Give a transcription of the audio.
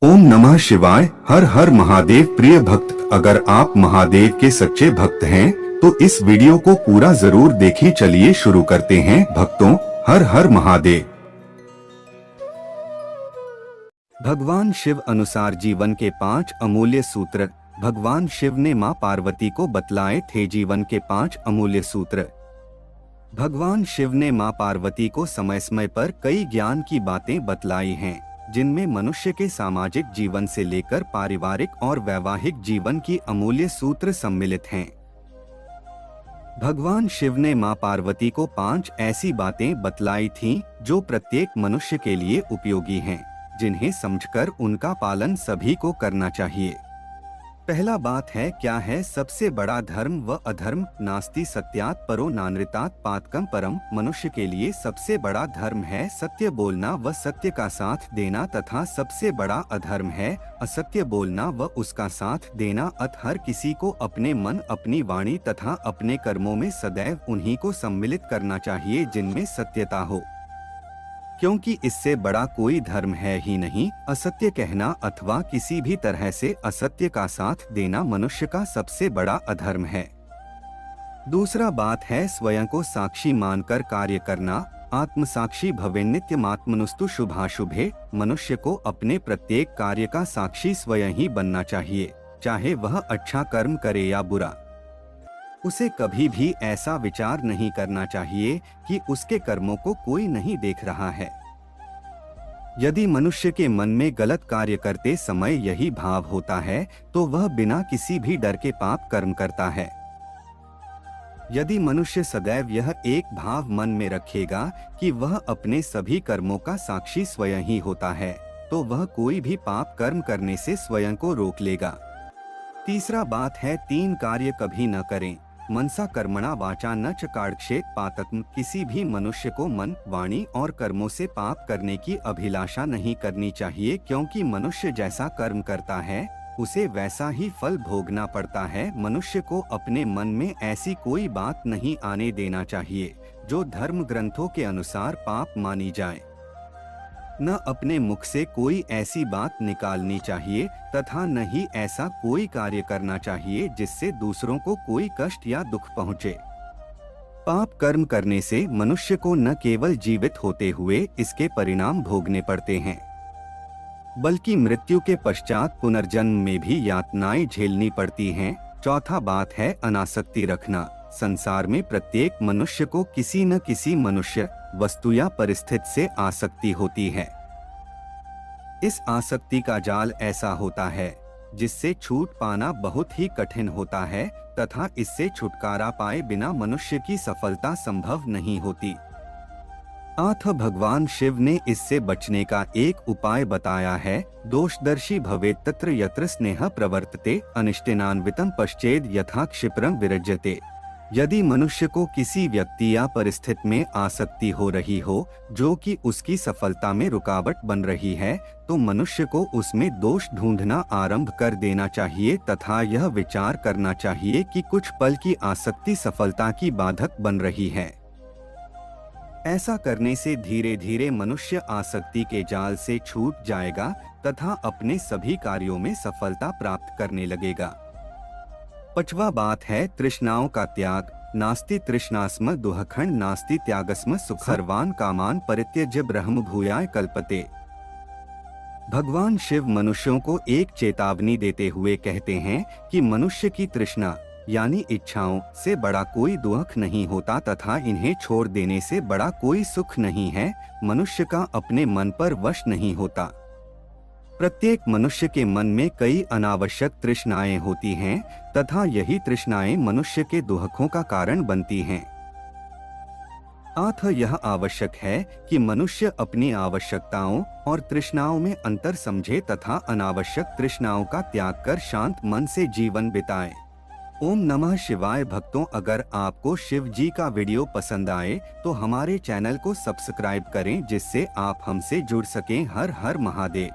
ओम नमः शिवाय। हर हर महादेव। प्रिय भक्त, अगर आप महादेव के सच्चे भक्त हैं तो इस वीडियो को पूरा जरूर देखें। चलिए शुरू करते हैं। भक्तों, हर हर महादेव। भगवान शिव अनुसार जीवन के 5 अमूल्य सूत्र। भगवान शिव ने मां पार्वती को बतलाए थे जीवन के 5 अमूल्य सूत्र। भगवान शिव ने मां पार्वती को समय समय पर कई ज्ञान की बातें बतलाई हैं, जिनमें मनुष्य के सामाजिक जीवन से लेकर पारिवारिक और वैवाहिक जीवन की अमूल्य सूत्र सम्मिलित हैं। भगवान शिव ने मां पार्वती को 5 ऐसी बातें बतलाई थीं जो प्रत्येक मनुष्य के लिए उपयोगी हैं, जिन्हें समझकर उनका पालन सभी को करना चाहिए। पहला बात है, क्या है सबसे बड़ा धर्म व अधर्म? नास्ति सत्यात् परो नानृतात् पातकम परम। मनुष्य के लिए सबसे बड़ा धर्म है सत्य बोलना व सत्य का साथ देना, तथा सबसे बड़ा अधर्म है असत्य बोलना व उसका साथ देना। अतः हर किसी को अपने मन, अपनी वाणी तथा अपने कर्मों में सदैव उन्हीं को सम्मिलित करना चाहिए जिनमें सत्यता हो, क्योंकि इससे बड़ा कोई धर्म है ही नहीं। असत्य कहना अथवा किसी भी तरह से असत्य का साथ देना मनुष्य का सबसे बड़ा अधर्म है। दूसरा बात है, स्वयं को साक्षी मानकर कार्य करना। आत्मसाक्षी भवेन्नित्यमात्मनुस्तु शुभाशुभे। मनुष्य को अपने प्रत्येक कार्य का साक्षी स्वयं ही बनना चाहिए, चाहे वह अच्छा कर्म करे या बुरा। उसे कभी भी ऐसा विचार नहीं करना चाहिए कि उसके कर्मों को कोई नहीं देख रहा है। यदि मनुष्य के मन में गलत कार्य करते समय यही भाव होता है तो वह बिना किसी भी डर के पाप कर्म करता है। यदि मनुष्य सदैव यह एक भाव मन में रखेगा कि वह अपने सभी कर्मों का साक्षी स्वयं ही होता है, तो वह कोई भी पाप कर्म करने से स्वयं को रोक लेगा। तीसरा बात है, 3 कार्य कभी न करें। मनसा कर्मणा वाचा न च कार्क्षेत पातकम्। किसी भी मनुष्य को मन, वाणी और कर्मों से पाप करने की अभिलाषा नहीं करनी चाहिए, क्योंकि मनुष्य जैसा कर्म करता है उसे वैसा ही फल भोगना पड़ता है। मनुष्य को अपने मन में ऐसी कोई बात नहीं आने देना चाहिए जो धर्म ग्रंथों के अनुसार पाप मानी जाए। न अपने मुख से कोई ऐसी बात निकालनी चाहिए तथा न ही ऐसा कोई कार्य करना चाहिए जिससे दूसरों को कोई कष्ट या दुख पहुंचे। पाप कर्म करने से मनुष्य को न केवल जीवित होते हुए इसके परिणाम भोगने पड़ते हैं, बल्कि मृत्यु के पश्चात पुनर्जन्म में भी यातनाएं झेलनी पड़ती हैं। चौथा बात है, अनासक्ति रखना। संसार में प्रत्येक मनुष्य को किसी न किसी मनुष्य, वस्तु या परिस्थिति से आसक्ति होती है। इस आसक्ति का जाल ऐसा होता है जिससे छूट पाना बहुत ही कठिन होता है तथा इससे छुटकारा पाए बिना मनुष्य की सफलता संभव नहीं होती। अतः भगवान शिव ने इससे बचने का एक उपाय बताया है। दोषदर्शी भवेत् तत्र यत्र स्नेह प्रवर्तते अनिष्टेनान्वितं पश्चेद यथा क्षिप्रं विरज्यते। यदि मनुष्य को किसी व्यक्ति या परिस्थिति में आसक्ति हो रही हो जो कि उसकी सफलता में रुकावट बन रही है, तो मनुष्य को उसमें दोष ढूंढना आरंभ कर देना चाहिए तथा यह विचार करना चाहिए कि कुछ पल की आसक्ति सफलता की बाधक बन रही है। ऐसा करने से धीरे धीरे मनुष्य आसक्ति के जाल से छूट जाएगा तथा अपने सभी कार्यों में सफलता प्राप्त करने लगेगा। 5वां बात है, तृष्णाओं का त्याग। नास्ति तृष्णास्म दुःखं नास्ति त्यागस्म सुख। सर्वान् कामान् परित्यज्य ब्रह्म भूयाय कल्पते। भगवान शिव मनुष्यों को एक चेतावनी देते हुए कहते हैं कि मनुष्य की तृष्णा यानी इच्छाओं से बड़ा कोई दुख नहीं होता तथा इन्हें छोड़ देने से बड़ा कोई सुख नहीं है। मनुष्य का अपने मन पर वश नहीं होता। प्रत्येक मनुष्य के मन में कई अनावश्यक तृष्णाएं होती हैं तथा यही तृष्णाएं मनुष्य के दुखों का कारण बनती हैं। अतः यह आवश्यक है कि मनुष्य अपनी आवश्यकताओं और तृष्णाओं में अंतर समझे तथा अनावश्यक तृष्णाओं का त्याग कर शांत मन से जीवन बिताए। ओम नमः शिवाय। भक्तों, अगर आपको शिव जी का वीडियो पसंद आए तो हमारे चैनल को सब्सक्राइब करें, जिससे आप हमसे जुड़ सकें। हर हर महादेव।